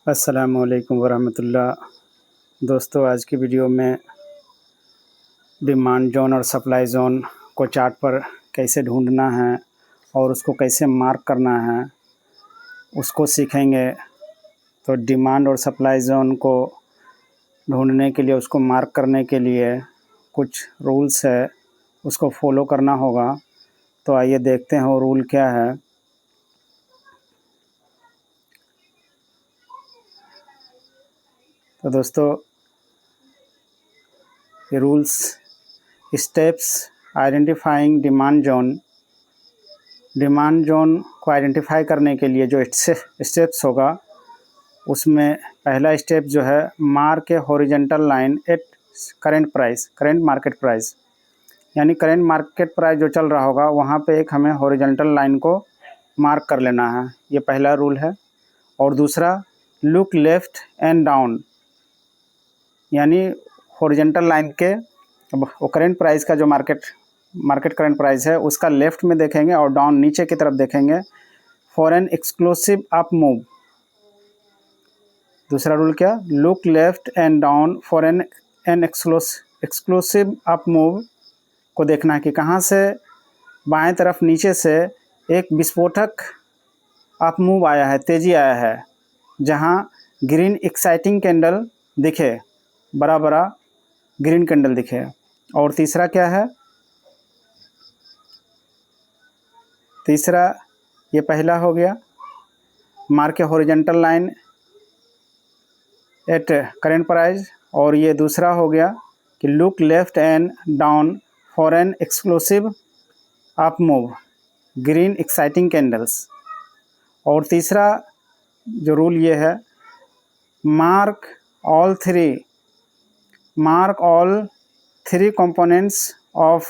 अस्सलामुअलैकुम वरहमतुल्लाह। दोस्तों, आज की वीडियो में डिमांड जोन और सप्लाई जोन को चार्ट पर कैसे ढूंढना है और उसको कैसे मार्क करना है उसको सीखेंगे। तो डिमांड और सप्लाई जोन को ढूंढने के लिए, उसको मार्क करने के लिए कुछ रूल्स है, उसको फॉलो करना होगा। तो आइए देखते हैं वो रूल क्या है। तो दोस्तों, ये rules steps identifying demand zone को आइडेंटिफाई करने के लिए जो स्टेप्स होगा, उसमें पहला स्टेप जो है, mark a horizontal line at current market price. यानी करंट मार्केट प्राइस जो चल रहा होगा वहाँ पे एक हमें हॉरिजॉन्टल लाइन को मार्क कर लेना है। ये पहला रूल है। और दूसरा, लुक लेफ्ट एंड डाउन। यानी हॉरिजॉन्टल लाइन के वो करंट प्राइस का जो मार्केट करंट प्राइस है उसका लेफ्ट में देखेंगे और डाउन नीचे की तरफ देखेंगे for an exclusive up move. दूसरा रूल क्या, look left and down for an exclusive up move को देखना है कि कहाँ से बाएं तरफ नीचे से एक विस्फोटक अप मूव आया है, तेज़ी आया है, जहाँ ग्रीन एक्साइटिंग कैंडल दिखे, बड़ा बड़ा ग्रीन कैंडल दिखे। और तीसरा क्या है, तीसरा ये पहला हो गया, mark a horizontal line at current price. और ये दूसरा हो गया कि look left and down for an exclusive up move, green exciting candles. और तीसरा जो रूल ये है, mark all three components of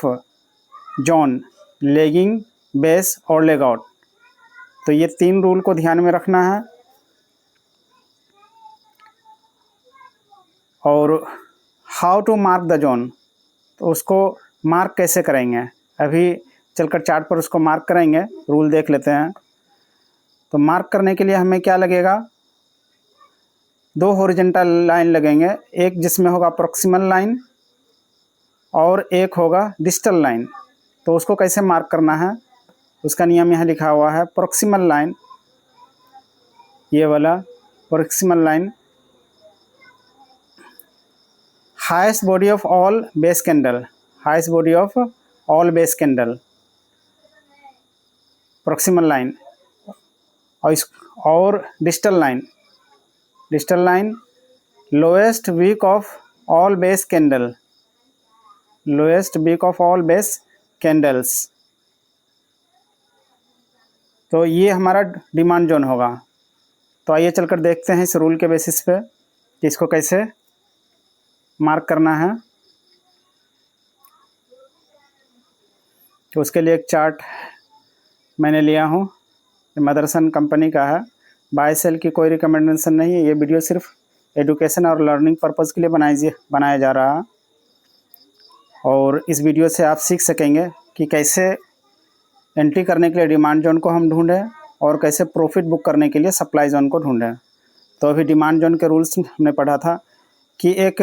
zone, leg in, base और लेग आउट। तो ये तीन रूल को ध्यान में रखना है। और how to mark the zone, तो उसको मार्क कैसे करेंगे, अभी चलकर चार्ट पर उसको मार्क करेंगे। रूल देख लेते हैं। तो मार्क करने के लिए हमें क्या लगेगा, दो हॉरिजॉन्टल लाइन लगेंगे, एक जिसमें होगा प्रॉक्सिमल लाइन और एक होगा डिस्टल लाइन। तो उसको कैसे मार्क करना है, उसका नियम यहाँ लिखा हुआ है। प्रॉक्सिमल लाइन, ये वाला proximal line, highest body of all base candle, highest body of all base candle, proximal line. और distal line lowest wick of all base candle, lowest wick of all base candles. तो ये हमारा demand zone होगा। तो आइए चलकर देखते हैं इस रूल के बेसिस पे कि इसको कैसे मार्क करना है। तो उसके लिए एक चार्ट मैंने लिया हूँ, मदरसन कंपनी का है। बाय सेल की कोई रिकमेंडेशन नहीं है, ये वीडियो सिर्फ एजुकेशन और लर्निंग पर्पज़ के लिए बनाया जा रहा है। और इस वीडियो से आप सीख सकेंगे कि कैसे एंट्री करने के लिए डिमांड जोन को हम ढूंढें और कैसे प्रॉफिट बुक करने के लिए सप्लाई जोन को ढूंढें। तो अभी डिमांड जोन के रूल्स हमने पढ़ा था कि एक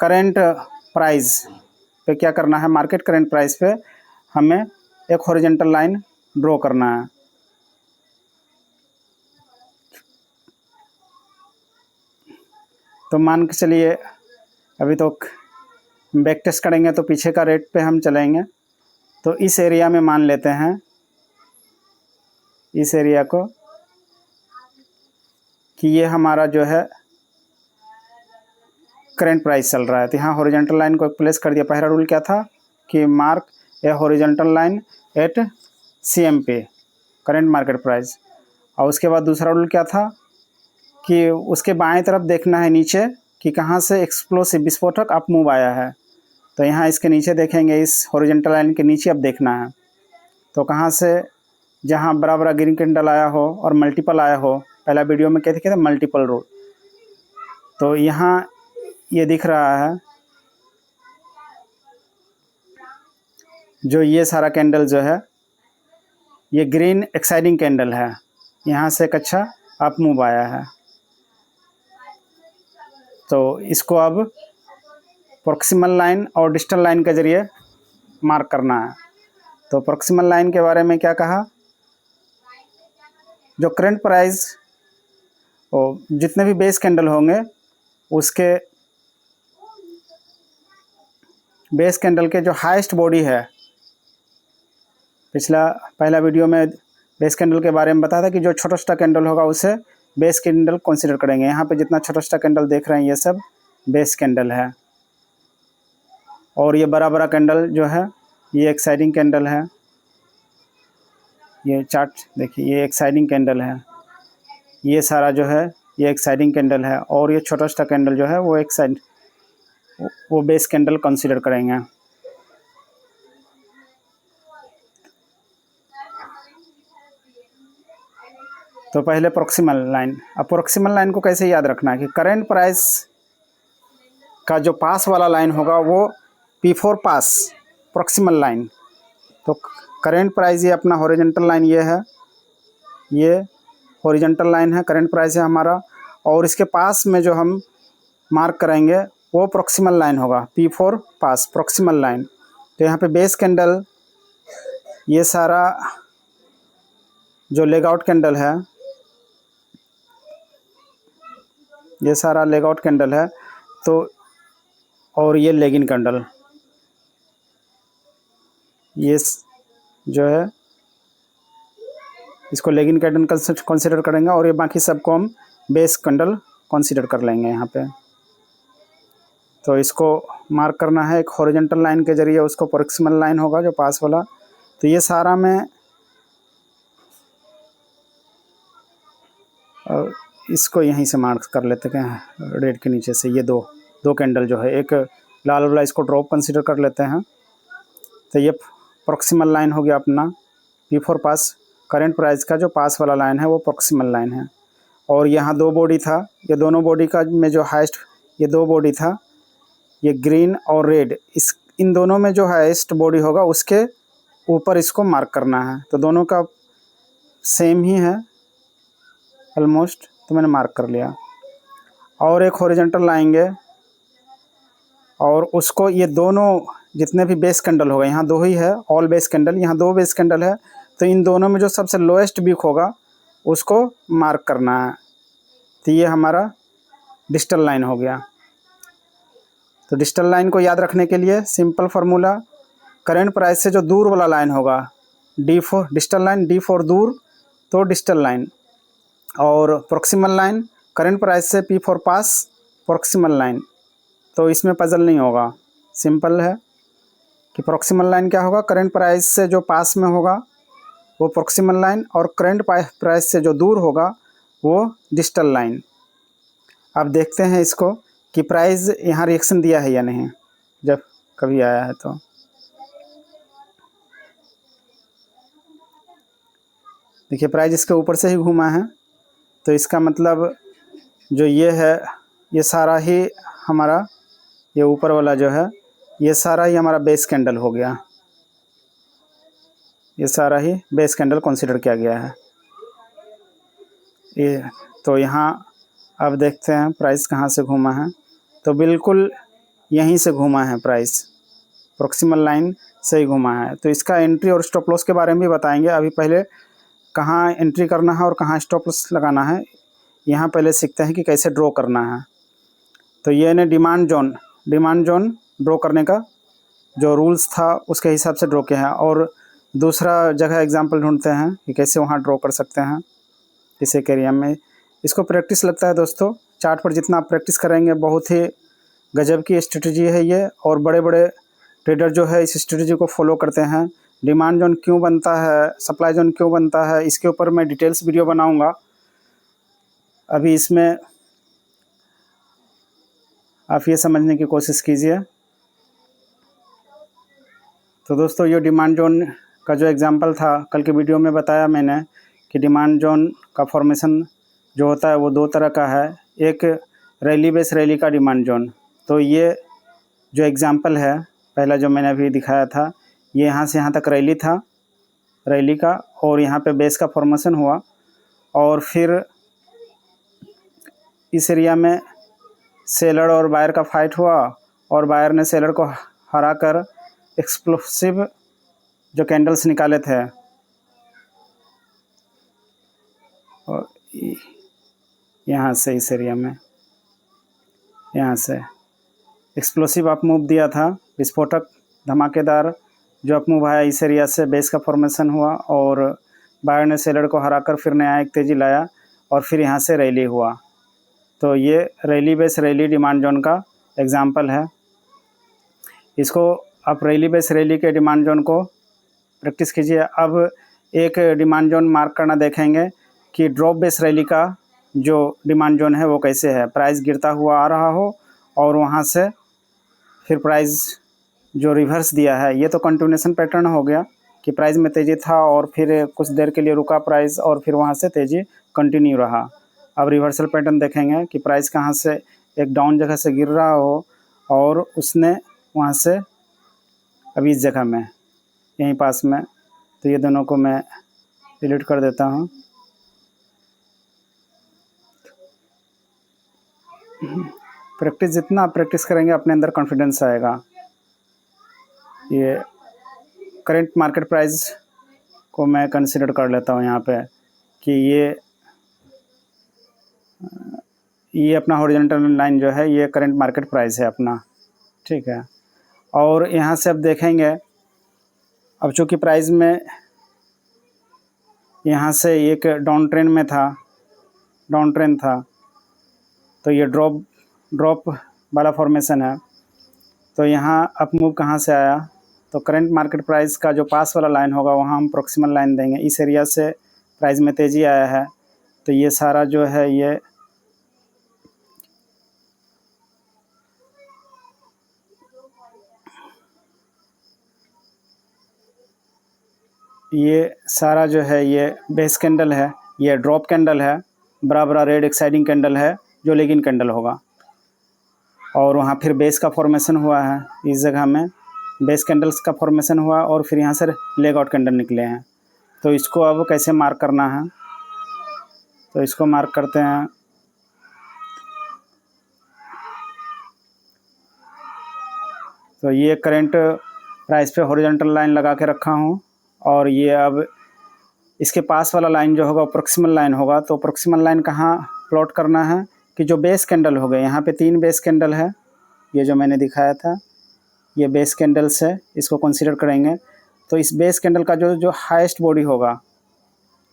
करंट प्राइस पे क्या करना है, मार्केट करंट प्राइस पे हमें एक हॉरिजॉन्टल लाइन ड्रॉ करना है। तो मान के चलिए, अभी तो बैक टेस्ट करेंगे तो पीछे का रेट पे हम चलेंगे। तो इस एरिया में मान लेते हैं, इस एरिया को, कि ये हमारा जो है करंट प्राइस चल रहा है। तो यहाँ हॉरिजॉन्टल लाइन को प्लेस कर दिया। पहला रूल क्या था कि mark a horizontal line eight CMP, current market price. और उसके बाद दूसरा रूल क्या था कि उसके बाएं तरफ देखना है नीचे कि कहाँ से एक्सप्लोसिव विस्फोटक अप मूव आया है। तो यहाँ इसके नीचे देखेंगे, इस हॉरिजॉन्टल लाइन के नीचे अब देखना है। तो कहाँ से, जहाँ बड़ा बड़ा ग्रीन कैंडल आया हो और मल्टीपल आया हो, पहला वीडियो में क्या देखे थे, मल्टीपल रूल। तो यहाँ ये दिख रहा है, जो ये सारा कैंडल जो है ये ग्रीन एक्साइटिंग कैंडल है, यहाँ से एक अच्छा अप मूव आया है। तो इसको अब प्रॉक्सिमल लाइन और डिस्टल लाइन के ज़रिए मार्क करना है। तो प्रॉक्सिमल लाइन के बारे में क्या कहा, जो करंट प्राइस और जितने भी बेस कैंडल होंगे उसके बेस कैंडल के जो हाईएस्ट बॉडी है, पहला वीडियो में बेस कैंडल के बारे में बताया था कि जो छोटा कैंडल होगा उसे बेस कैंडल कंसीडर करेंगे। यहाँ पे जितना छोटा कैंडल देख रहे हैं ये सब बेस कैंडल है, और ये बड़ा बड़ा कैंडल जो है ये एक्साइटिंग कैंडल है। ये चार्ट देखिए, ये एक्साइटिंग कैंडल है, ये सारा जो है ये एक्साइटिंग कैंडल है, और ये छोटा कैंडल जो है वो बेस कैंडल कंसीडर करेंगे। तो पहले प्रॉक्सिमल लाइन। अब प्रॉक्सिमल लाइन को कैसे याद रखना है कि करंट प्राइस का जो पास वाला लाइन होगा वो P4 पास प्रॉक्सिमल लाइन। तो करंट प्राइस ये अपना हॉरिजॉन्टल लाइन ये है, ये हॉरिजॉन्टल लाइन है, करंट प्राइस है हमारा, और इसके पास में जो हम मार्क करेंगे वो प्रॉक्सिमल लाइन होगा, P4 पास प्रॉक्सिमल लाइन। तो यहाँ पे बेस कैंडल, ये सारा जो लेग आउट कैंडल है, ये सारा लेग आउट कैंडल है, तो और ये लेगिन कैंडल, ये जो है इसको लेगिन कैंडल कंसीडर करेंगे, और ये बाकी सबको हम बेस कैंडल कंसीडर कर लेंगे यहाँ पे। तो इसको मार्क करना है एक हॉरिजॉन्टल लाइन के ज़रिए, उसको प्रॉक्सिमल लाइन होगा जो पास वाला। तो ये सारा में इसको यहीं से मार्क कर लेते हैं रेड के नीचे से। ये दो कैंडल जो है, एक लाल वाला इसको ड्रॉप कंसीडर कर लेते हैं। तो ये प्रॉक्सिमल लाइन हो गया अपना P4 पास, करंट प्राइस का जो पास वाला लाइन है वो प्रॉक्सिमल लाइन है। और यहाँ दो बॉडी था, ये दोनों बॉडी का में जो हाईएस्ट, ये दो बॉडी था, ये ग्रीन और रेड, इन दोनों में जो हाईएस्ट बॉडी होगा उसके ऊपर इसको मार्क करना है। तो दोनों का सेम ही है ऑलमोस्ट, तो मैंने मार्क कर लिया। और एक हॉरिजॉन्टल लाएंगे और उसको, ये दोनों जितने भी बेस कैंडल होगा, यहाँ दो ही है ऑल बेस कैंडल, यहाँ दो बेस कैंडल है, तो इन दोनों में जो सबसे लोएस्ट वीक होगा उसको मार्क करना है। तो ये हमारा डिस्टल लाइन हो गया। तो डिस्टल लाइन को याद रखने के लिए सिंपल फार्मूला, करंट प्राइस से जो दूर वाला लाइन होगा D4 डिस्टल लाइन, D4 दूर तो डिस्टल लाइन, और प्रॉक्सिमल लाइन करंट प्राइस से P4 पास प्रॉक्सिमल लाइन। तो इसमें पजल नहीं होगा, सिंपल है कि प्रॉक्सिमल लाइन क्या होगा, करंट प्राइस से जो पास में होगा वो प्रॉक्सिमल लाइन, और करंट प्राइस से जो दूर होगा वो डिस्टल लाइन। अब देखते हैं इसको कि प्राइस यहाँ रिएक्शन दिया है या नहीं, जब कभी आया है तो। देखिए प्राइस इसके ऊपर से ही घूमा है, तो इसका मतलब जो ये है ये सारा ही हमारा, ये ऊपर वाला जो है ये सारा ही हमारा बेस कैंडल हो गया, ये सारा ही बेस कैंडल कंसीडर किया गया है ये। तो यहाँ अब देखते हैं प्राइस कहाँ से घूमा है, तो बिल्कुल यहीं से घूमा है प्राइस, प्रॉक्सिमल लाइन से ही घूमा है। तो इसका एंट्री और स्टॉप लॉस के बारे में भी बताएंगे। अभी पहले कहाँ एंट्री करना है और कहाँ स्टॉप लॉस लगाना है, यहाँ पहले सीखते हैं कि कैसे ड्रॉ करना है। तो ये ने डिमांड जोन ड्रॉ करने का जो रूल्स था उसके हिसाब से ड्रॉ किया है, और दूसरा जगह एग्जांपल ढूंढते हैं कि कैसे वहाँ ड्रॉ कर सकते हैं इस एक एरिया में। इसको प्रैक्टिस लगता है दोस्तों, चार्ट पर जितना आप प्रैक्टिस करेंगे बहुत ही गजब की स्ट्रेटजी है ये, और बड़े बड़े ट्रेडर जो है इस स्ट्रेटजी को फॉलो करते हैं। डिमांड जोन क्यों बनता है, सप्लाई जोन क्यों बनता है, इसके ऊपर मैं डिटेल्स वीडियो बनाऊंगा। अभी इसमें आप ये समझने की कोशिश कीजिए। तो दोस्तों ये डिमांड जोन का जो एग्जांपल था कल के वीडियो में बताया मैंने कि डिमांड जोन का फॉर्मेशन जो होता है वो दो तरह का है, एक रैली बेस रैली का डिमांड जोन। तो ये जो एग्जांपल है पहला जो मैंने अभी दिखाया था, ये यहाँ से यहाँ तक रैली था, रैली का, और यहाँ पे बेस का फॉर्मेशन हुआ, और फिर इस एरिया में सेलर और बायर का फाइट हुआ और बायर ने सेलर को हरा कर एक्सप्लोसिव जो कैंडल्स निकाले थे, और यहाँ से इस एरिया में यहाँ से एक्सप्लोसिव अप मूव दिया था, विस्फोटक धमाकेदार जो अप मूव आया, इस एरिया से बेस का फॉर्मेशन हुआ और बायर ने सेलर को हराकर फिर नया एक तेज़ी लाया और फिर यहाँ से रैली हुआ। तो ये rally base rally demand zone का एग्जांपल है। इसको आप रैली बेस रैली के डिमांड जोन को प्रैक्टिस कीजिए। अब एक डिमांड जोन मार्क करना देखेंगे कि ड्रॉप बेस रैली का जो डिमांड जोन है वो कैसे है। प्राइस गिरता हुआ आ रहा हो और वहाँ से फिर प्राइस जो रिवर्स दिया है, ये तो कंटिन्यूएशन पैटर्न हो गया कि प्राइस में तेज़ी था और फिर कुछ देर के लिए रुका प्राइस और फिर वहाँ से तेज़ी कंटिन्यू रहा। अब रिवर्सल पैटर्न देखेंगे कि प्राइस कहाँ से एक डाउन जगह से गिर रहा हो और उसने वहाँ से अभी इस जगह में यहीं पास में, तो ये दोनों को मैं डिलीट कर देता हूँ। प्रैक्टिस जितना आप प्रैक्टिस करेंगे अपने अंदर कॉन्फिडेंस आएगा। ये करंट मार्केट प्राइस को मैं कंसिडर कर लेता हूँ यहाँ पे कि ये अपना हॉरिजॉन्टल लाइन जो है ये करंट मार्केट प्राइस है अपना, ठीक है। और यहाँ से अब देखेंगे, अब चूँकि प्राइस में यहाँ से एक डाउन ट्रेंड था, तो ये ड्रॉप वाला फॉर्मेशन है। तो यहाँ अप मूव कहाँ से आया, तो करंट मार्केट प्राइस का जो पास वाला लाइन होगा वहाँ हम प्रॉक्सिमल लाइन देंगे। इस एरिया से प्राइस में तेज़ी आया है, तो ये सारा जो है ये सारा जो है ये बेस कैंडल है, ये ड्रॉप कैंडल है, बड़ा बड़ा रेड एक्साइटिंग कैंडल है जो लेगिंग कैंडल होगा। और वहाँ फिर बेस का फॉर्मेशन हुआ है, इस जगह में बेस कैंडल्स का फॉर्मेशन हुआ और फिर यहाँ से लेग आउट कैंडल निकले हैं। तो इसको अब कैसे मार्क करना है, तो इसको मार्क करते हैं। तो ये करंट प्राइस पे हॉरिजॉन्टल लाइन लगा के रखा हूँ और ये अब इसके पास वाला लाइन जो होगा प्रॉक्सिमल लाइन होगा। तो प्रॉक्सिमल लाइन कहाँ प्लॉट करना है कि जो बेस कैंडल हो गए, यहाँ पे 3 बेस कैंडल है, ये जो मैंने दिखाया था ये बेस कैंडल्स है, इसको कंसीडर करेंगे। तो इस बेस कैंडल का जो हाईएस्ट बॉडी होगा,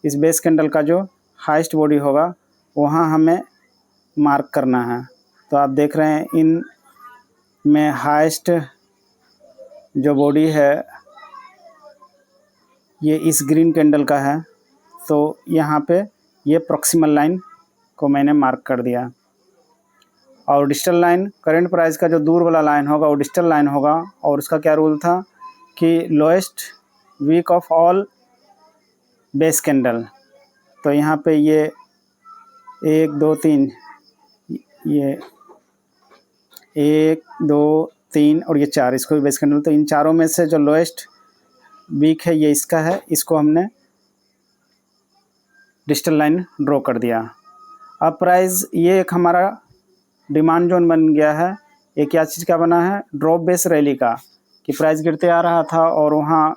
इस बेस कैंडल का जो हाईएस्ट बॉडी होगा वहाँ हमें मार्क करना है। तो आप देख रहे हैं इन में हाईएस्ट जो बॉडी है ये इस ग्रीन कैंडल का है। तो यहाँ पे ये प्रॉक्सिमल लाइन को मैंने मार्क कर दिया। और डिजिटल लाइन करंट प्राइस का जो दूर वाला लाइन होगा वो डिजिटल लाइन होगा और उसका क्या रूल था कि lowest wick of all base candle. तो यहाँ पे ये 1 2 3, ये 1 2 3 और ये 4, इसको भी बेस कैंडल। तो इन चारों में से जो लोएस्ट वीक है ये इसका है, इसको हमने डिजिटल लाइन ड्रॉ कर दिया। अब प्राइस ये एक हमारा डिमांड जोन बन गया है। ये क्या चीज़ का बना है, ड्रॉप बेस रैली का, कि प्राइस गिरते आ रहा था और वहाँ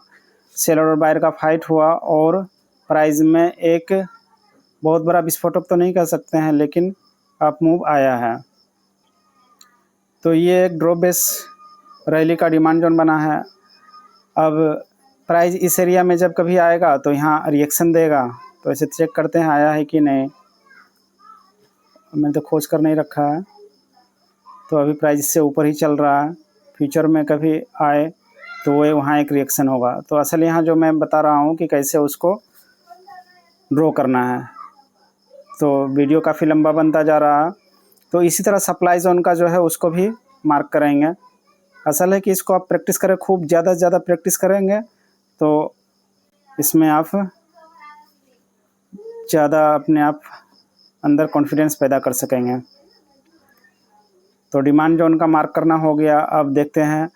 सेलर और बायर का फाइट हुआ और प्राइस में एक बहुत बड़ा विस्फोटक तो नहीं कह सकते हैं लेकिन अप मूव आया है। तो ये एक ड्रॉप बेस रैली का डिमांड जोन बना है। अब प्राइस इस एरिया में जब कभी आएगा तो यहाँ रिएक्शन देगा, तो ऐसे चेक करते हैं आया है कि नहीं। मैंने तो खोज कर नहीं रखा है, तो अभी प्राइस इससे ऊपर ही चल रहा है। फ्यूचर में कभी आए तो वो वहाँ एक रिएक्शन होगा। तो असल यहाँ जो मैं बता रहा हूँ कि कैसे उसको ड्रॉ करना है। तो वीडियो काफ़ी लंबा बनता जा रहा है। तो इसी तरह सप्लाई जोन का जो है उसको भी मार्क करेंगे। असल है कि इसको आप प्रैक्टिस करें, खूब ज़्यादा से ज़्यादा प्रैक्टिस करेंगे तो इसमें आप ज़्यादा अपने आप अंदर कॉन्फिडेंस पैदा कर सकेंगे। तो डिमांड जोन का मार्क करना हो गया। अब देखते हैं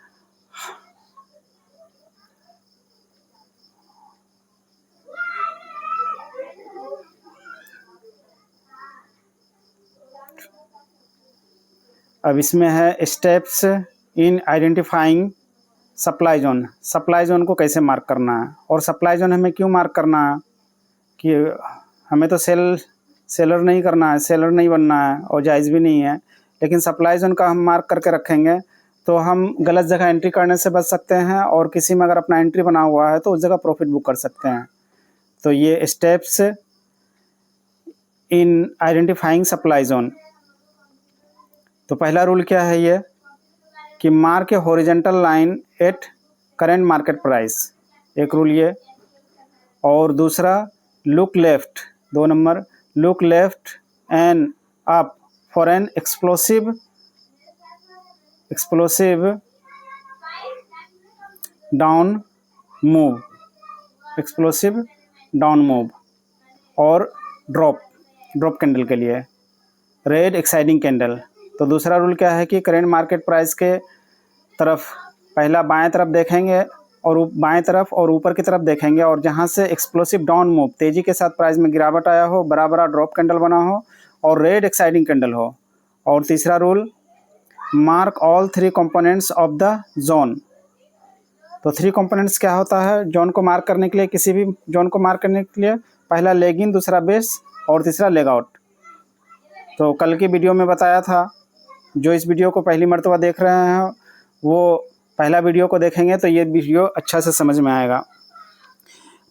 अब इसमें है steps in identifying supply zone. Supply zone को कैसे मार्क करना है और सप्लाई जोन हमें क्यों मार्क करना है कि हमें तो सेलर नहीं करना है, सेलर नहीं बनना है और जायज़ भी नहीं है, लेकिन सप्लाई जोन का हम मार्क करके रखेंगे तो हम गलत जगह एंट्री करने से बच सकते हैं और किसी में अगर अपना एंट्री बना हुआ है तो उस जगह प्रॉफिट बुक कर सकते हैं। तो ये steps in identifying supply zone. तो पहला रूल क्या है ये कि mark a horizontal line at current market price, एक रूल ये। और दूसरा look left, 2 number, look left and up for an explosive down move, explosive down move. और ड्रॉप कैंडल के लिए रेड एक्साइटिंग कैंडल। तो दूसरा रूल क्या है कि करेंट मार्केट प्राइस के तरफ पहला बाएं तरफ देखेंगे और बाएं तरफ और ऊपर की तरफ देखेंगे, और जहां से एक्सप्लोसिव डाउन मूव, तेज़ी के साथ प्राइस में गिरावट आया हो, बड़ा बड़ा ड्रॉप कैंडल बना हो और रेड एक्साइटिंग कैंडल हो। और तीसरा rule, mark all 3 components of the zone. तो 3 कंपोनेंट्स क्या होता है जोन को मार्क करने के लिए, किसी भी जोन को मार्क करने के लिए? पहला लेग इन, दूसरा बेस और तीसरा लेग आउट। तो कल की वीडियो में बताया था, जो इस वीडियो को पहली मर्तबा देख रहे हैं वो पहला वीडियो को देखेंगे तो ये वीडियो अच्छा से समझ में आएगा।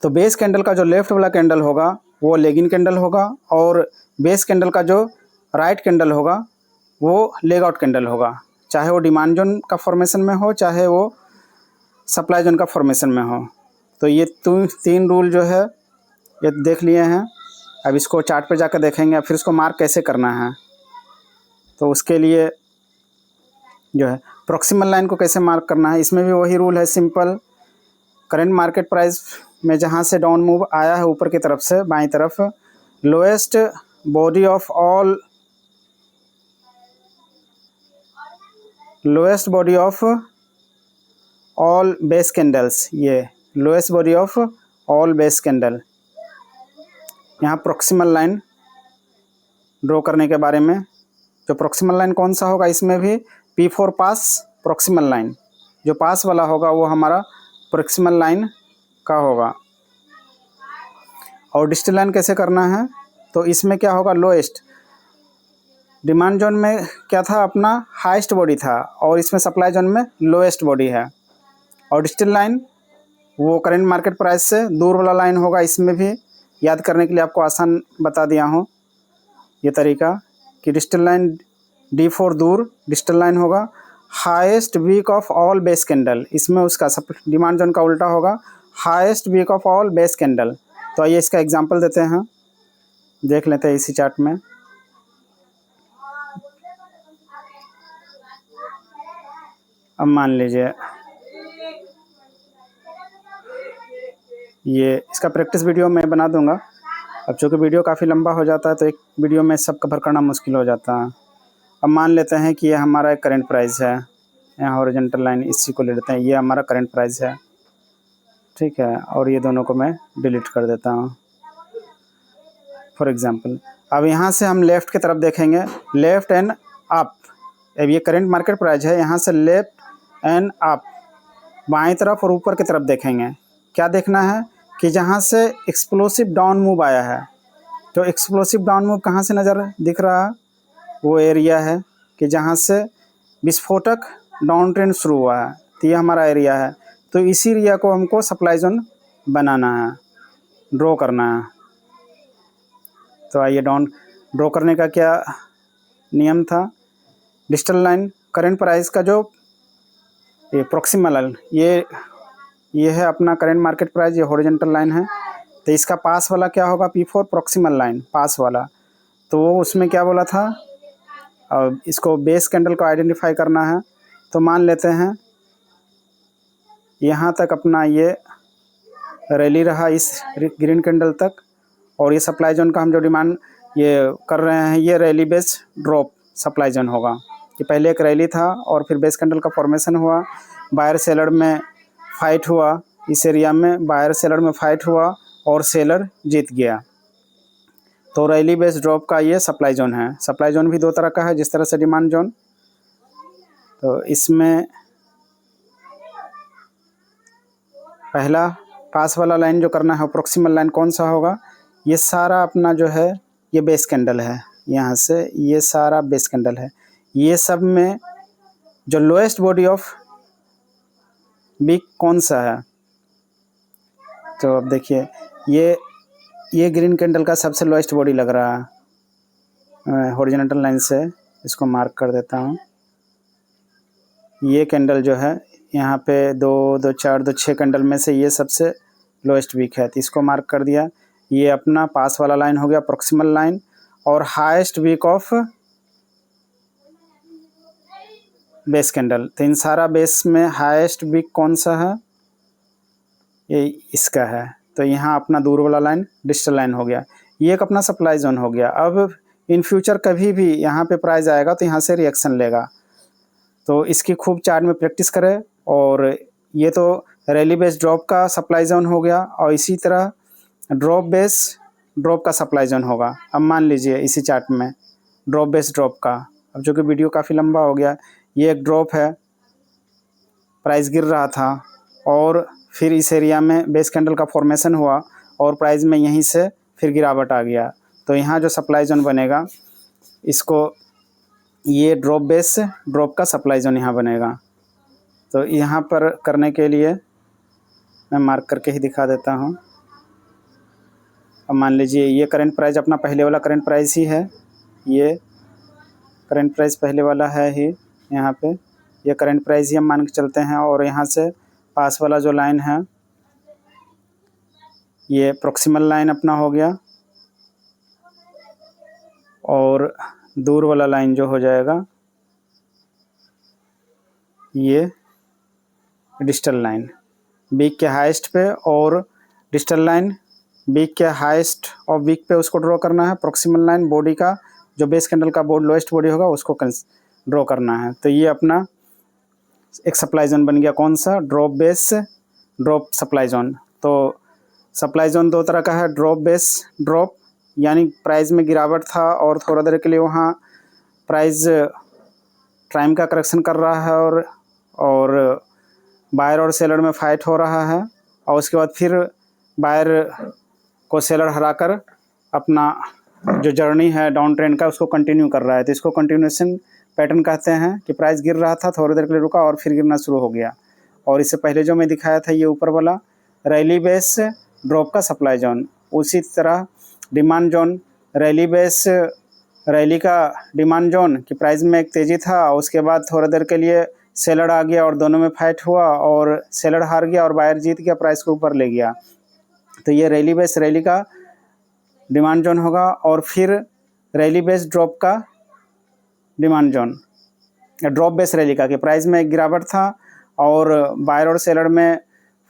तो बेस कैंडल का जो लेफ्ट वाला कैंडल होगा वो लेग इन कैंडल होगा, और बेस कैंडल का जो राइट कैंडल होगा वो लेग आउट कैंडल होगा, चाहे वो डिमांड जोन का फॉर्मेशन में हो चाहे वो सप्लाई जोन का फॉर्मेशन में हो। तो ये 3 रूल जो है ये देख लिए हैं। अब इसको चार्ट पे जाकर देखेंगे, फिर इसको मार्क कैसे करना है। तो उसके लिए जो है प्रॉक्सिमल लाइन को कैसे मार्क करना है, इसमें भी वही रूल है, सिंपल। करंट मार्केट प्राइस में जहाँ से डाउन मूव आया है ऊपर की तरफ से बाईं तरफ, lowest body of all base candles, ये lowest body of all base candle. यहाँ प्रॉक्सिमल लाइन ड्रॉ करने के बारे में, जो प्रॉक्सिमल लाइन कौन सा होगा, इसमें भी P4 पास प्रॉक्सिमल लाइन, जो पास वाला होगा वो हमारा प्रॉक्सिमल लाइन का होगा। और डिस्टल लाइन कैसे करना है, तो इसमें क्या होगा, लोएस्ट डिमांड जोन में क्या था, अपना हाईएस्ट बॉडी था, और इसमें सप्लाई जोन में लोएस्ट बॉडी है। और डिस्टल लाइन वो करंट मार्केट प्राइस से दूर वाला लाइन होगा। इसमें भी याद करने के लिए आपको आसान बता दिया हूँ ये तरीका कि डिस्टल लाइन D4 दूर डिस्टल लाइन होगा, highest wick of all base candle, इसमें उसका डिमांड जोन का उल्टा होगा, highest wick of all base candle. तो आइए इसका एग्जांपल देते हैं, देख लेते हैं इसी चार्ट में। अब मान लीजिए ये इसका प्रैक्टिस वीडियो मैं बना दूंगा। अब चूँकि वीडियो काफ़ी लंबा हो जाता है तो एक वीडियो में सब कवर करना मुश्किल हो जाता है। अब मान लेते हैं कि ये हमारा एक करंट प्राइस है, यहाँ हॉरिजॉन्टल लाइन इसी को ले लेते हैं, ये हमारा करंट प्राइस है, ठीक है। और ये दोनों को मैं डिलीट कर देता हूँ फॉर एग्जांपल। अब यहाँ से हम लेफ़्ट की तरफ देखेंगे, लेफ़्ट एंड अप। अब ये करंट मार्केट प्राइस है, यहाँ से लेफ़्ट एंड अप बाएं तरफ और ऊपर की तरफ देखेंगे। क्या देखना है कि जहाँ से एक्सप्लोसिव डाउन मूव आया है, तो एक्सप्लोसिव डाउन मूव कहाँ से नज़र दिख रहा है, वो एरिया है कि जहाँ से विस्फोटक डाउन ट्रेंड शुरू हुआ है, तो ये हमारा एरिया है। तो इसी एरिया को हमको सप्लाई जोन बनाना है, ड्रॉ करना है। तो आइए ड्रॉ करने का क्या नियम था, डिस्टल लाइन करंट प्राइस का जो ये प्रॉक्सिमल लाइन, ये है अपना करंट मार्केट प्राइस, ये हॉरिजॉन्टल लाइन है। तो इसका पास वाला क्या होगा, P4 प्रॉक्सिमल लाइन पास वाला। तो वो उसमें क्या बोला था, अब इसको बेस कैंडल को आइडेंटिफाई करना है। तो मान लेते हैं यहाँ तक अपना ये रैली रहा इस ग्रीन कैंडल तक, और ये सप्लाई जोन का हम जो डिमांड ये कर रहे हैं, ये rally base drop supply zone होगा कि पहले एक रैली था और फिर बेस कैंडल का फॉर्मेशन हुआ, बायर सेलर में फाइट हुआ, इस एरिया में बायर सेलर में फाइट हुआ और सेलर जीत गया। तो रैली बेस ड्रॉप का ये सप्लाई जोन है। सप्लाई जोन भी 2 तरह का है, जिस तरह से डिमांड जोन तो इसमें पहला पास वाला लाइन जो करना है प्रोक्सिमल लाइन कौन सा होगा, ये सारा अपना जो है ये बेस कैंडल है, यहाँ से ये सारा बेस कैंडल है। ये सब में जो लोएस्ट बॉडी ऑफ वीक कौन सा है, तो अब देखिए ये ग्रीन कैंडल का सबसे लोएस्ट बॉडी लग रहा है। हॉरिजॉन्टल लाइन से इसको मार्क कर देता हूँ। ये कैंडल जो है यहाँ पे 2, 2, 4, 2, 6 कैंडल में से ये सबसे लोएस्ट वीक है, तो इसको मार्क कर दिया। ये अपना पास वाला लाइन हो गया प्रॉक्सिमल लाइन, और highest wick of base candle. तो इन सारा बेस में हाईएस्ट वीक कौन सा है, ये इसका है। तो यहाँ अपना दूर वाला लाइन डिजिटल लाइन हो गया। ये एक अपना सप्लाई जोन हो गया। अब इन फ्यूचर कभी भी यहाँ पे प्राइस आएगा तो यहाँ से रिएक्शन लेगा, तो इसकी खूब चार्ट में प्रैक्टिस करें। और ये तो रैली बेस ड्रॉप का सप्लाई जोन हो गया, और इसी तरह ड्रॉप बेस ड्रॉप का सप्लाई जोन होगा। अब मान लीजिए इसी चार्ट में ड्रॉप बेस ड्रॉप का, अब जो कि वीडियो काफ़ी लंबा हो गया, ये एक ड्रॉप है, प्राइस गिर रहा था और फिर इस एरिया में बेस कैंडल का फॉर्मेशन हुआ और प्राइस में यहीं से फिर गिरावट आ गया। तो यहाँ जो सप्लाई जोन बनेगा, इसको ये ड्रॉप बेस ड्रॉप का सप्लाई जोन यहाँ बनेगा। तो यहाँ पर करने के लिए मैं मार्क करके ही दिखा देता हूँ। अब मान लीजिए ये करंट प्राइस अपना पहले वाला करंट प्राइस ही है, ये करंट प्राइस पहले वाला है ही, यहाँ पे ये करंट प्राइस ही हम मान के चलते हैं। और यहाँ से पास वाला जो लाइन है ये प्रॉक्सिमल लाइन अपना हो गया, और दूर वाला लाइन जो हो जाएगा ये डिजिटल लाइन वीक के हाईएस्ट पे, और डिजिटल लाइन वीक के हाईएस्ट और वीक पे उसको ड्रॉ करना है। प्रॉक्सिमल लाइन बॉडी का जो बेस कैंडल का बोर्ड लोएस्ट बॉडी होगा उसको ड्रॉ करना है। तो ये अपना एक सप्लाई जोन बन गया, कौन सा, drop base drop supply zone. तो सप्लाई जोन दो तरह का है, ड्रॉप बेस ड्रॉप, यानी प्राइस में गिरावट था और थोड़ा देर के लिए वहाँ प्राइस टाइम का करेक्शन कर रहा है और बायर और सेलर में फाइट हो रहा है, और उसके बाद फिर बायर को सेलर हराकर अपना जो जर्नी है डाउन ट्रेंड का उसको कंटिन्यू कर रहा है। तो इसको कंटिन्यूएशन पैटर्न कहते हैं कि प्राइस गिर रहा था, थोड़ी देर के लिए रुका और फिर गिरना शुरू हो गया। और इससे पहले जो मैं दिखाया था ये ऊपर वाला रैली बेस ड्रॉप का सप्लाई जोन, उसी तरह demand zone rally base rally का डिमांड जोन कि प्राइस में एक तेज़ी था, उसके बाद थोड़ा देर के लिए सेलर आ गया और दोनों में फाइट हुआ और सेलर हार गया और बायर जीत गया, प्राइस को ऊपर ले गया। तो ये रैली बेस रैली का डिमांड जोन होगा। और फिर रैली बेस ड्रॉप का demand zone, drop base rally का कि प्राइस में एक गिरावट था और बायर और सेलर में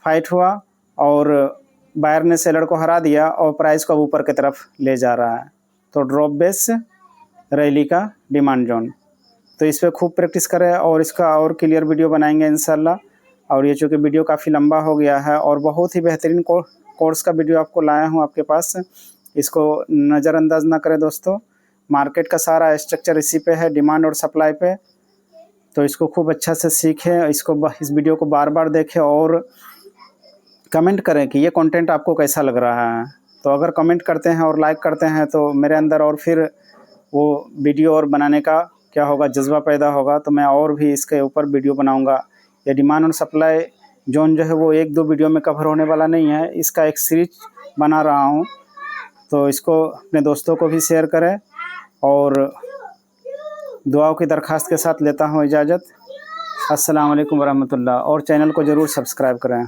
फाइट हुआ और बायर ने सेलर को हरा दिया और प्राइस को ऊपर की तरफ ले जा रहा है। तो ड्रॉप बेस रैली का डिमांड जोन। तो इस पर खूब प्रैक्टिस करें और इसका और क्लियर वीडियो बनाएंगे इंशाल्लाह। और ये चूँकि वीडियो काफ़ी लंबा हो गया है और बहुत ही बेहतरीन कोर्स का वीडियो आपको लाया हूँ आपके पास, इसको नज़रअंदाज ना करें दोस्तों। मार्केट का सारा स्ट्रक्चर इसी पे है, डिमांड और सप्लाई पे। तो इसको खूब अच्छा से सीखें, इस वीडियो को बार बार देखें और कमेंट करें कि ये कंटेंट आपको कैसा लग रहा है। तो अगर कमेंट करते हैं और लाइक करते हैं तो मेरे अंदर और फिर वो वीडियो और बनाने का क्या होगा, जज्बा पैदा होगा। तो मैं और भी इसके ऊपर वीडियो बनाऊंगा। ये डिमांड और सप्लाई जोन जो है वो 1-2 वीडियो में कवर होने वाला नहीं है, इसका एक सीरीज बना रहा हूँ। तो इसको अपने दोस्तों को भी शेयर करें और दुआओं की दरख्वास्त के साथ लेता हूँ इजाज़त। अस्सलाम वालेकुम वरहमतुल्लाह। और चैनल को ज़रूर सब्सक्राइब करें।